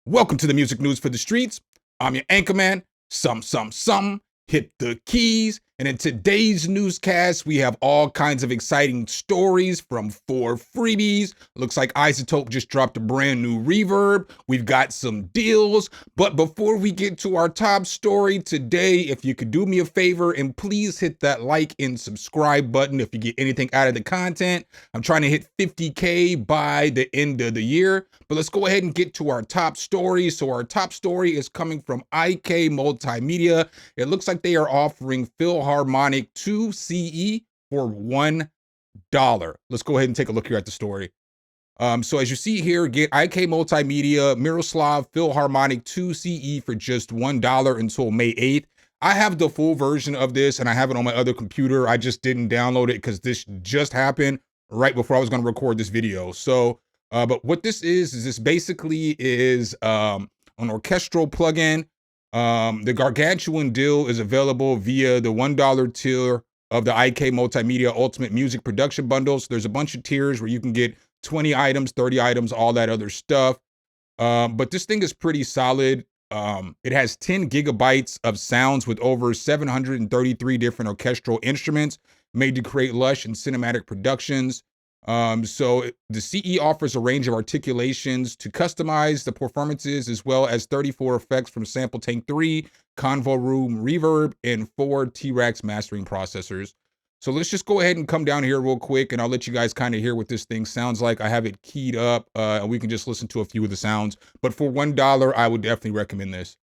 Welcome to the music news for the streets. I'm your anchorman, hit the keys. And in today's newscast, we have all kinds of exciting stories from 4 freebies. Looks like Izotope just dropped a brand new reverb. We've got some deals. But before we get to our top story today, if you could do me a favor and please hit that like and subscribe button if you get anything out of the content. I'm trying to hit 50K by the end of the year. But let's go ahead and get to our top story. So our top story is coming from IK Multimedia. It looks like they are offering Philharmonik 2 CE for $1. Let's go ahead and take a look here at the story. So as you see here, get IK Multimedia Miroslav Philharmonik 2 CE for just $1 until May 8th. I have the full version of this and I have it on my other computer. I just didn't download it because this just happened right before I was going to record this video. So, but what this is this basically is an orchestral plugin. The Gargantuan Deal is available via the $1 tier of the IK Multimedia Ultimate Music Production Bundles. There's a bunch of tiers where you can get 20 items, 30 items, all that other stuff. But this thing is pretty solid. It has 10 gigabytes of sounds with over 733 different orchestral instruments made to create lush and cinematic productions. So the CE offers a range of articulations to customize the performances, as well as 34 effects from Sample Tank 3, Convo Room Reverb, and 4 T-Rex mastering processors. So let's just go ahead and come down here real quick, and I'll let you guys kind of hear what this thing sounds like. I have it keyed up, and we can just listen to a few of the sounds. But for $1, I would definitely recommend this.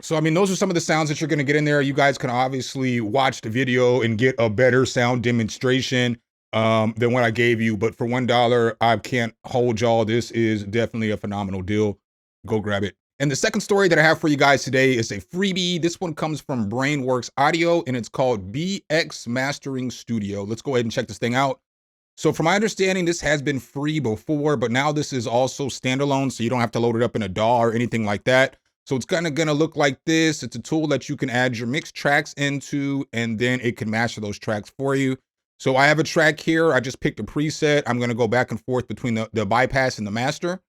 So, I mean, those are some of the sounds that you're going to get in there. You guys can obviously watch the video and get a better sound demonstration than what I gave you. But for $1, I can't hold y'all. This is definitely a phenomenal deal. Go grab it. And the second story that I have for you guys today is a freebie. This one comes from Brainworks Audio, and it's called BX Mastering Studio. Let's go ahead and check this thing out. So from my understanding, this has been free before, but now this is also standalone, so you don't have to load it up in a DAW or anything like that. So it's kind of going to look like this. It's a tool that you can add your mixed tracks into, and then it can master those tracks for you. So I have a track here. I just picked a preset. I'm going to go back and forth between the bypass and the master.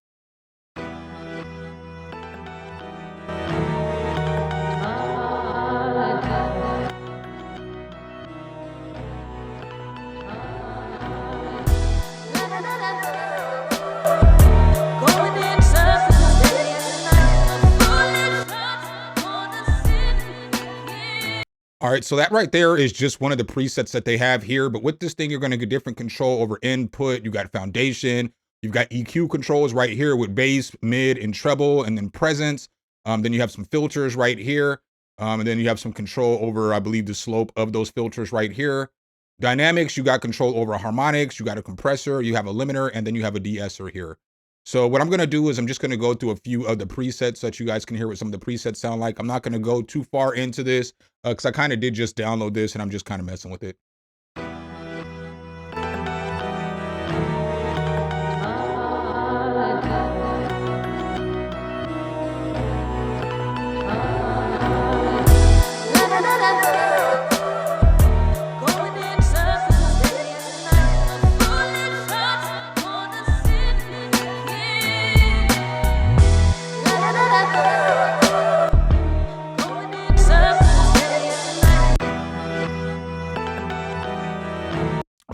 All right, so that right there is just one of the presets that they have here. But with this thing, you're going to get different control over input. You got foundation. You've got EQ controls right here with bass, mid, and treble, and then presence. Then you have some filters right here. And then you have some control over, I believe, the slope of those filters right here. Dynamics, you got control over harmonics. You got a compressor. You have a limiter, and then you have a de-esser here. So what I'm going to do is I'm just going to go through a few of the presets so that you guys can hear what some of the presets sound like. I'm not going to go too far into this because I kind of did just download this and I'm just kind of messing with it.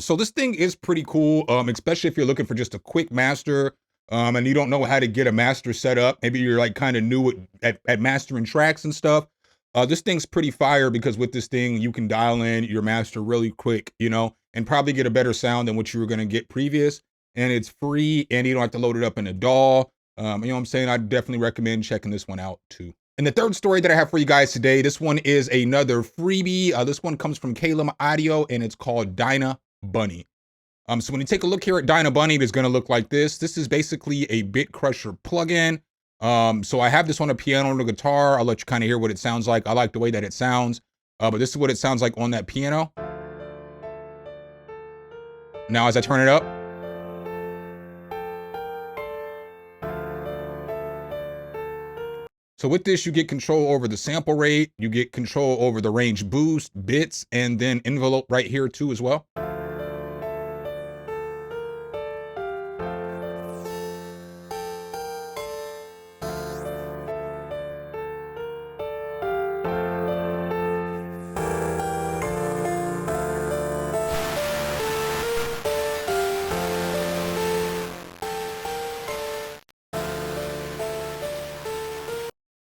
So this thing is pretty cool, especially if you're looking for just a quick master and you don't know how to get a master set up. Maybe you're like kind of new at mastering tracks and stuff. This thing's pretty fire because with this thing, you can dial in your master really quick, you know, and probably get a better sound than what you were going to get previous. and it's free, and you don't have to load it up in a DAW. You know what I'm saying? I definitely recommend checking this one out too. And the third story that I have for you guys today, this one is another freebie. This one comes from Calum Audio, and it's called Dyna Bunny. So when you take a look here at Dyna Bunny, it's going to look like this. This is basically a Bit Crusher plugin. So I have this on a piano and a guitar. I'll let you kind of hear what it sounds like. I like the way that it sounds, but this is what it sounds like on that piano. Now, as I turn it up, so with this, you get control over the sample rate, you get control over the range boost, bits, and then envelope right here too as well.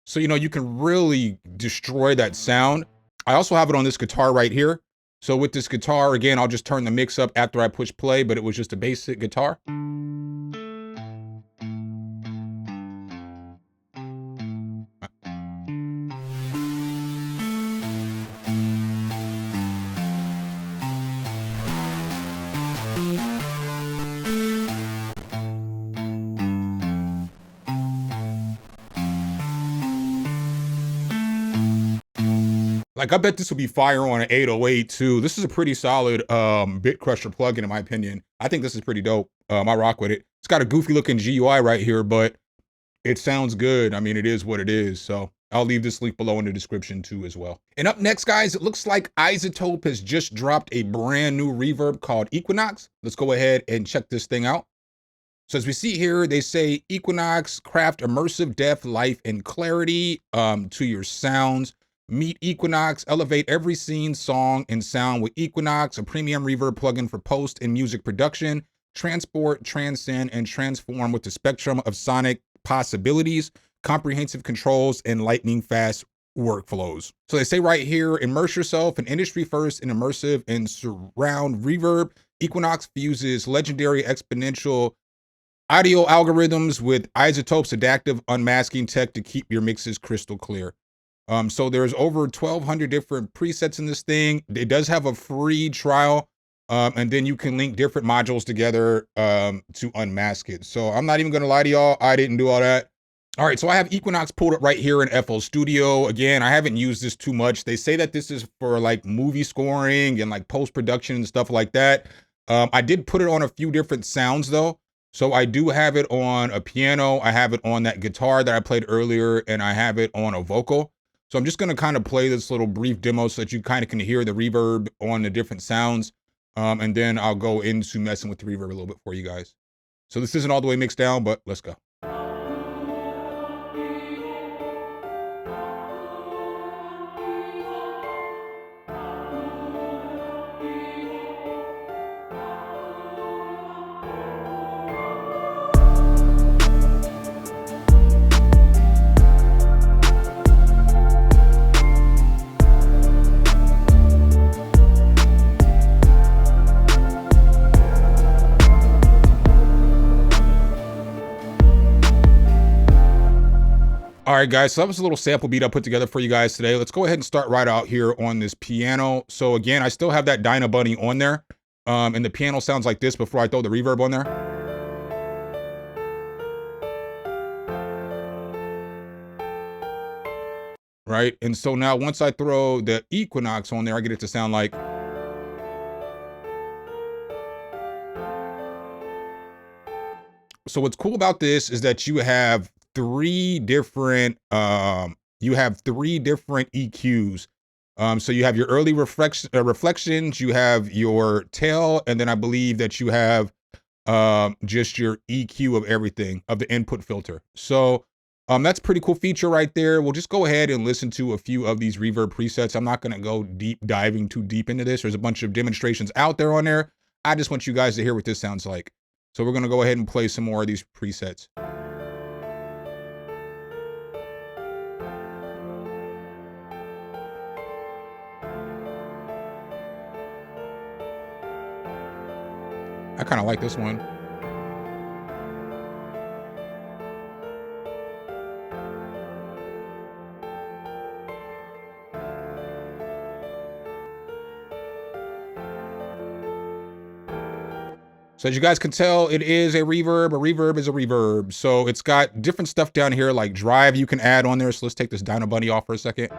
So, you know, you can really destroy that sound. I also have it on this guitar right here. So with this guitar, again, I'll just turn the mix up after I push play, but it was just a basic guitar. Like, I bet this will be fire on an 808 too. This is a pretty solid Bit Crusher plugin in my opinion. I think this is pretty dope. I rock with it. It's got a goofy looking GUI right here, but it sounds good. I mean, it is what it is. So I'll leave this link below in the description too as well. And up next, guys, it looks like Izotope has just dropped a brand new reverb called Equinox. Let's go ahead and check this thing out. So as we see here, they say Equinox, craft immersive depth, life, and clarity to your sounds. Meet Equinox, elevate every scene, song, and sound with Equinox, a premium reverb plugin for post and music production. Transport, transcend, and transform with the spectrum of sonic possibilities, comprehensive controls, and lightning fast workflows. So they say right here, immerse yourself in industry first and immersive and surround reverb. Equinox fuses legendary exponential audio algorithms with Izotope's adaptive unmasking tech to keep your mixes crystal clear. So there's over 1,200 different presets in this thing. It does have a free trial, and then you can link different modules together to unmask it. So I'm not even gonna lie to y'all, I didn't do all that. All right, so I have Equinox pulled up right here in FL Studio. Again, I haven't used this too much. They say that this is for like movie scoring and like post-production and stuff like that. I did put it on a few different sounds though. So I do have it on a piano, I have it on that guitar that I played earlier, and I have it on a vocal. So I'm just gonna kind of play this little brief demo so that you kind of can hear the reverb on the different sounds. And then I'll go into messing with the reverb a little bit for you guys. So this isn't all the way mixed down, but let's go. All right, guys, so that was a little sample beat I put together for you guys today. Let's go ahead and start right out here on this piano. So again, I still have that Dyna Bunny on there. And the piano sounds like this before I throw the reverb on there. Right, and so now once I throw the Equinox on there, I get it to sound like. So what's cool about this is that you have three different EQs. So you have your early reflections, you have your tail, and then I believe that you have just your EQ of everything, of the input filter. So that's a pretty cool feature right there. We'll just go ahead and listen to a few of these reverb presets. I'm not gonna go diving too deep into this. There's a bunch of demonstrations out there on there. I just want you guys to hear what this sounds like. So we're gonna go ahead and play some more of these presets. I kind of like this one. So as you guys can tell, it is a reverb. A reverb is a reverb. So it's got different stuff down here like drive you can add on there. So let's take this Dino Bunny off for a second.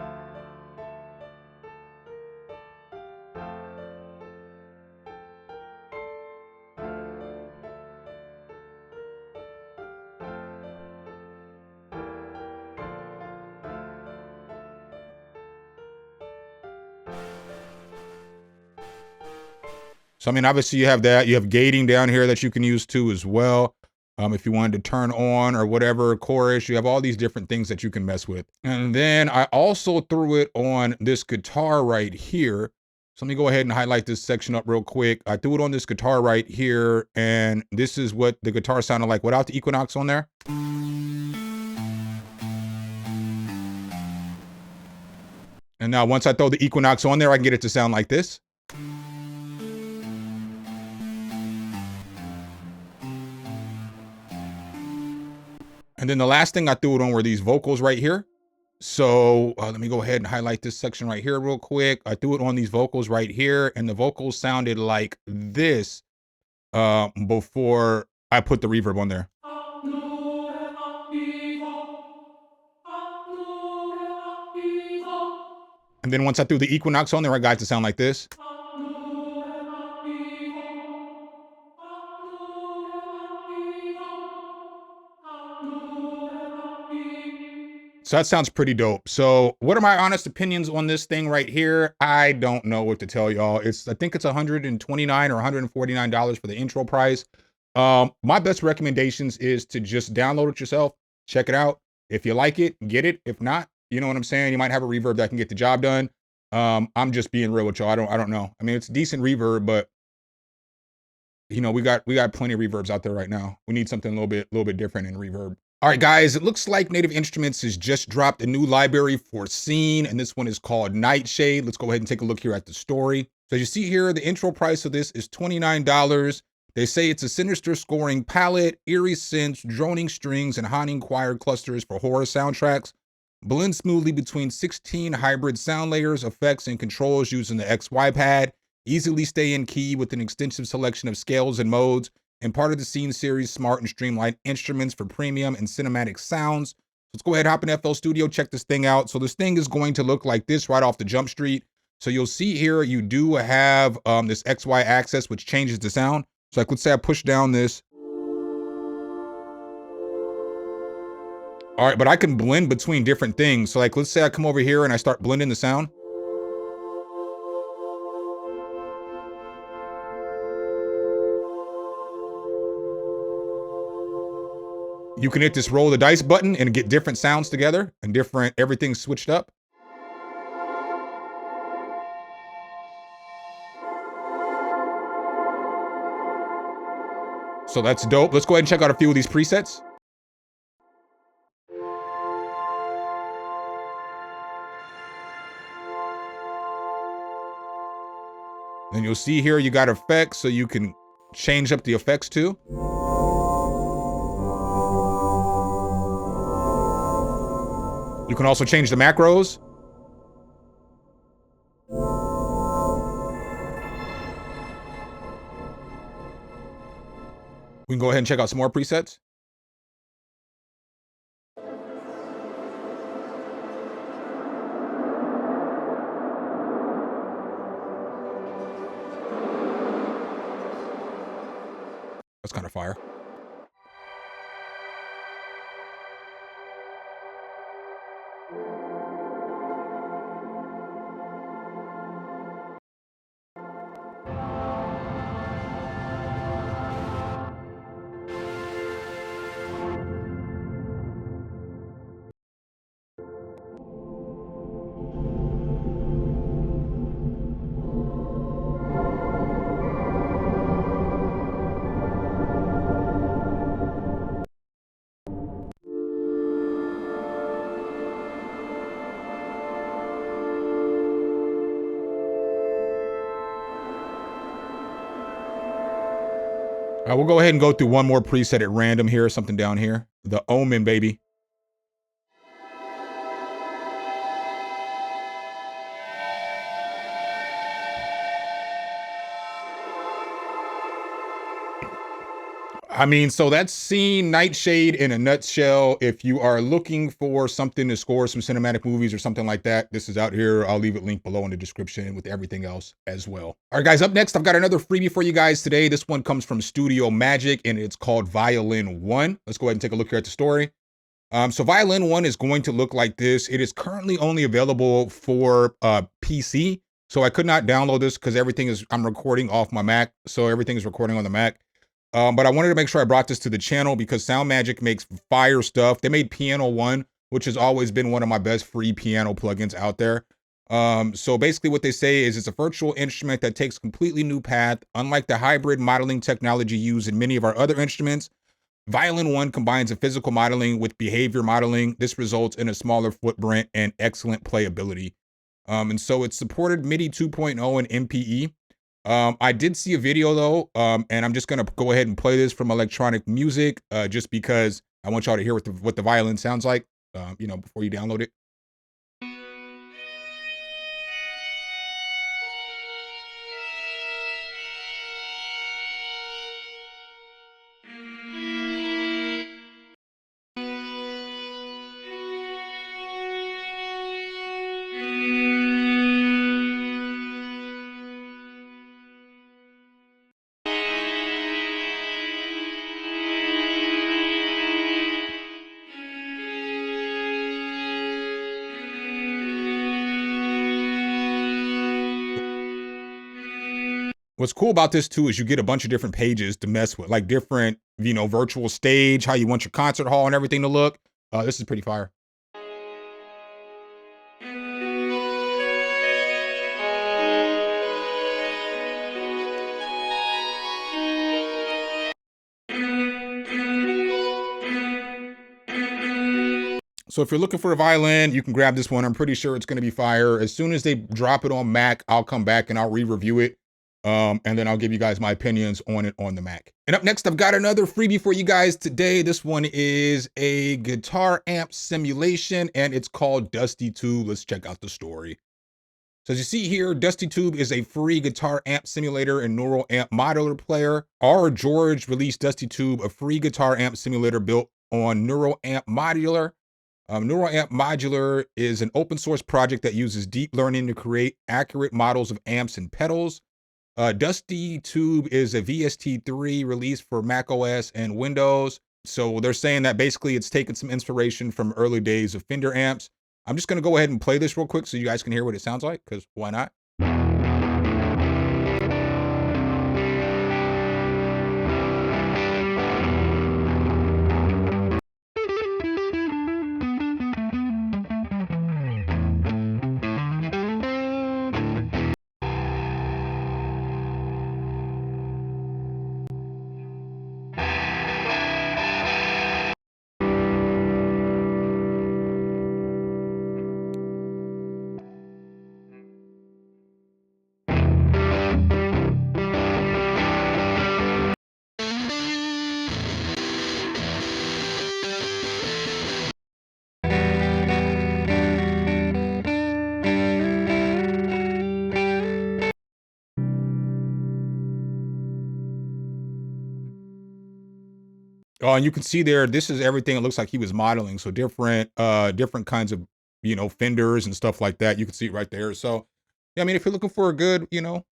So, I mean, obviously you have that. You have gating down here that you can use too as well. If you wanted to turn on or whatever, chorus, you have all these different things that you can mess with. And then I also threw it on this guitar right here. So let me go ahead and highlight this section up real quick. I threw it on this guitar right here, and this is what the guitar sounded like without the Equinox on there. And now once I throw the Equinox on there, I can get it to sound like this. And then the last thing I threw it on were these vocals right here. So let me go ahead and highlight this section right here real quick. I threw it on these vocals right here, and the vocals sounded like this before I put the reverb on there. And then once I threw the Equinox on there, I got it to sound like this. So that sounds pretty dope. So what are my honest opinions on this thing right here? I don't know what to tell y'all. I think it's $129 or $149 for the intro price. My best recommendations is to just download it yourself, check it out. If you like it, get it. If not, you know what I'm saying? You might have a reverb that can get the job done. I'm just being real with y'all. I don't know. I mean, it's decent reverb, but you know, we got plenty of reverbs out there right now. We need something a little bit different in reverb. All right, guys, it looks like Native Instruments has just dropped a new library for Scene, and this one is called Nightshade. Let's go ahead and take a look here at the story. So as you see here, the intro price of this is $29. They say it's a sinister scoring palette, eerie synths, droning strings, and haunting choir clusters for horror soundtracks. Blend smoothly between 16 hybrid sound layers, effects, and controls using the XY pad. Easily stay in key with an extensive selection of scales and modes, and part of the Scene series smart and streamlined instruments for premium and cinematic sounds. Let's go ahead, hop in FL Studio, check this thing out. So this thing is going to look like this right off the jump street. So you'll see here, you do have this XY axis, which changes the sound. So like, let's say I push down this. All right, but I can blend between different things. So like, let's say I come over here and I start blending the sound. You can hit this roll the dice button and get different sounds together and everything switched up. So that's dope. Let's go ahead and check out a few of these presets. Then you'll see here, you got effects, so you can change up the effects too. You can also change the macros. We can go ahead and check out some more presets. That's kind of fire. All right, we'll go ahead and go through one more preset at random here, something down here. The Omen, baby. I mean, so that's Scene Nightshade in a nutshell. If you are looking for something to score some cinematic movies or something like that, this is out here. I'll leave it linked below in the description with everything else as well. All right, guys, up next, I've got another freebie for you guys today. This one comes from Studio Magic, and it's called Violin 1. Let's go ahead and take a look here at the story. So Violin 1 is going to look like this. It is currently only available for PC. So I could not download this because I'm recording off my Mac. So everything is recording on the Mac. But I wanted to make sure I brought this to the channel because Sound Magic makes fire stuff. They made Piano 1, which has always been one of my best free piano plugins out there. So basically what they say is it's a virtual instrument that takes a completely new path. Unlike the hybrid modeling technology used in many of our other instruments, Violin 1 combines a physical modeling with behavior modeling. This results in a smaller footprint and excellent playability. And so it's supported MIDI 2.0 and MPE. I did see a video though, and I'm just gonna go ahead and play this from electronic music, just because I want y'all to hear what the violin sounds like, before you download it. What's cool about this too is you get a bunch of different pages to mess with, like different, virtual stage, how you want your concert hall and everything to look. This is pretty fire. So if you're looking for a violin, you can grab this one. I'm pretty sure it's going to be fire. As soon as they drop it on Mac, I'll come back and I'll re-review it. And then I'll give you guys my opinions on it on the Mac. And up next, I've got another freebie for you guys today. This one is a guitar amp simulation, and it's called Dusty Tube. Let's check out the story. So as you see here, Dusty Tube is a free guitar amp simulator and neural amp modular player. R. George released Dusty Tube, a free guitar amp simulator built on neural amp modular. Neural Amp Modular is an open source project that uses deep learning to create accurate models of amps and pedals. Dusty Tube is a VST3 release for Mac OS and Windows. So they're saying that basically it's taken some inspiration from early days of Fender amps. I'm just going to go ahead and play this real quick so you guys can hear what it sounds like, because why not? Oh, and you can see there, this is everything it looks like he was modeling. So different kinds of, fenders and stuff like that. You can see it right there. So, yeah, I mean, if you're looking for a good, if you're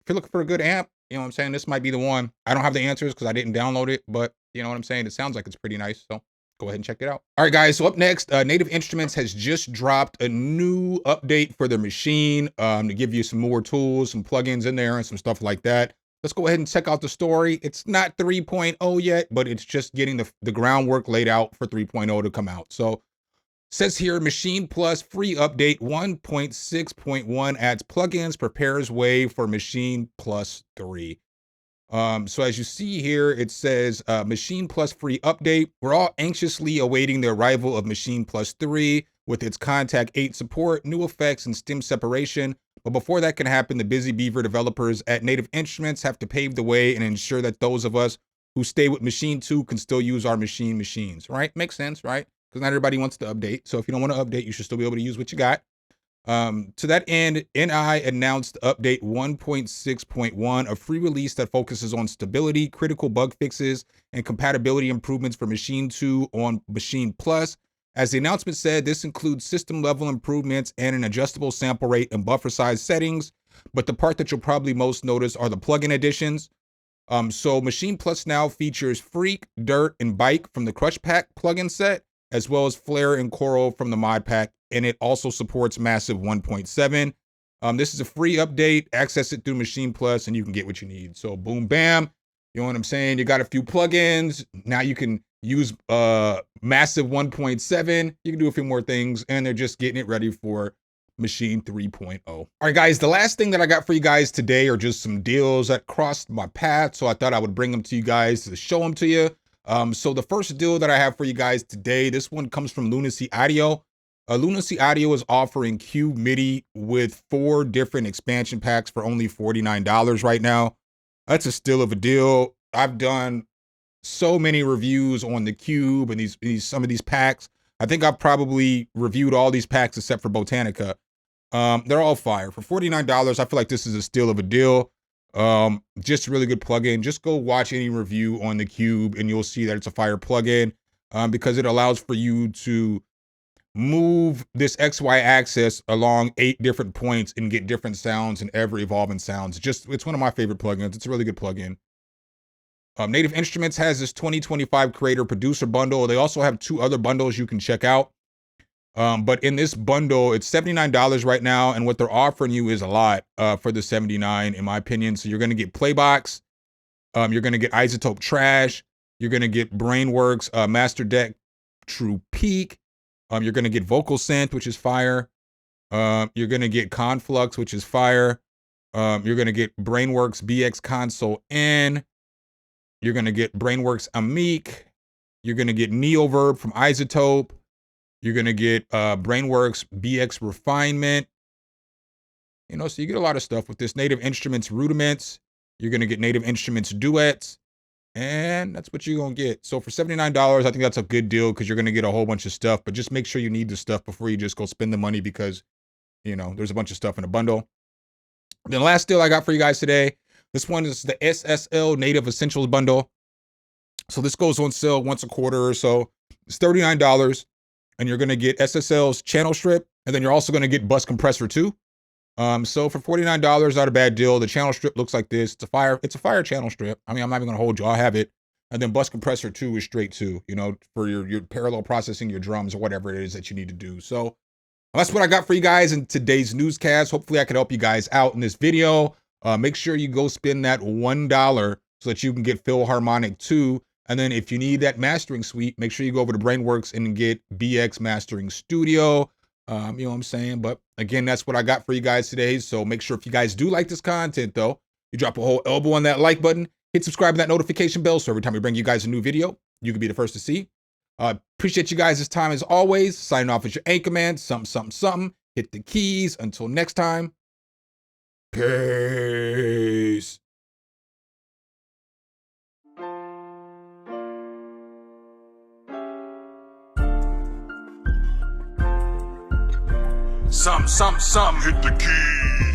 looking for a good amp, you know what I'm saying? This might be the one. I don't have the answers because I didn't download it, but you know what I'm saying? It sounds like it's pretty nice. So go ahead and check it out. All right, guys. So up next, Native Instruments has just dropped a new update for their machine to give you some more tools, some plugins in there and some stuff like that. Let's go ahead and check out the story. It's not 3.0 yet, but it's just getting the groundwork laid out for 3.0 to come out. So says here, Maschine Plus free update 1.6.1 adds plugins, prepares way for Maschine Plus 3. So as you see here, it says Maschine Plus free update. We're all anxiously awaiting the arrival of Maschine Plus 3 with its Contact 8 support, new effects, and stem separation. But before that can happen, the busy beaver developers at Native Instruments have to pave the way and ensure that those of us who stay with Maschine 2 can still use our Maschine machines, right? Makes sense, right? Because not everybody wants to update. So if you don't want to update, you should still be able to use what you got. To that end, NI announced update 1.6.1, a free release that focuses on stability, critical bug fixes, and compatibility improvements for Maschine 2 on Maschine Plus. As the announcement said, this includes system-level improvements and an adjustable sample rate and buffer size settings, but the part that you'll probably most notice are the plugin additions. So Maschine Plus now features Freak, Dirt, and Bike from the Crush Pack plugin set, as well as Flare and Coral from the Mod Pack, and it also supports Massive 1.7. This is a free update. Access it through Maschine Plus, and you can get what you need. So boom, bam. You know what I'm saying? You got a few plugins. Now you can use Massive 1.7. You can do a few more things, and they're just getting it ready for Maschine 3.0. All right, guys, the last thing that I got for you guys today are just some deals that crossed my path, so I thought I would bring them to you guys to show them to you. So the first deal that I have for you guys today, this one comes from Lunacy Audio. Lunacy Audio is offering Cube MIDI with 4 different expansion packs for only $49 right now. That's a steal of a deal. I've done so many reviews on the Cube and some of these packs. I think I've probably reviewed all these packs except for Botanica. They're all fire. For $49, I feel like this is a steal of a deal. Just a really good plugin. Just go watch any review on the Cube and you'll see that it's a fire plugin, because it allows for you to move this XY axis along 8 different points and get different sounds and ever evolving sounds. It's one of my favorite plugins. It's a really good plugin. Native Instruments has this 2025 Creator Producer bundle. They also have 2 other bundles you can check out. But in this bundle, it's $79 right now, and what they're offering you is a lot for the $79, in my opinion. So you're going to get Playbox, you're going to get Izotope Trash, you're going to get Brainworks Master Deck True Peak, you're going to get Vocal Synth, which is fire, you're going to get Conflux, which is fire, you're going to get Brainworks BX Console N, you're going to get Brainworks Amic, you're going to get Neoverb from Izotope, you're going to get Brainworks BX Refinement. You know, so you get a lot of stuff with this. Native Instruments Rudiments. You're going to get Native Instruments Duets. And that's what you're going to get. So for $79, I think that's a good deal because you're going to get a whole bunch of stuff. But just make sure you need the stuff before you just go spend the money because, you know, there's a bunch of stuff in a bundle. The last deal I got for you guys today, this one is the SSL Native Essentials Bundle. So this goes on sale once a quarter or so. It's $39. And you're going to get SSL's channel strip, and then you're also going to get bus compressor too. So for $49, not a bad deal. The channel strip looks like this. It's a fire channel strip. I mean, I'm not even going to hold you. I'll have it. And then bus compressor 2 is straight too, you know, for your parallel processing your drums or whatever it is that you need to do. So that's what I got for you guys in today's newscast. Hopefully I can help you guys out in this video. Make sure you go spend that $1 so that you can get Philharmonik 2. And then if you need that mastering suite, make sure you go over to Brainworks and get BX Mastering Studio. You know what I'm saying? But again, that's what I got for you guys today. So make sure if you guys do like this content though, you drop a whole elbow on that like button, hit subscribe and that notification bell so every time we bring you guys a new video, you can be the first to see. Appreciate you guys' time as always. Signing off as your anchor man, something. Hit the keys. Until next time, peace. Some, hit the keys.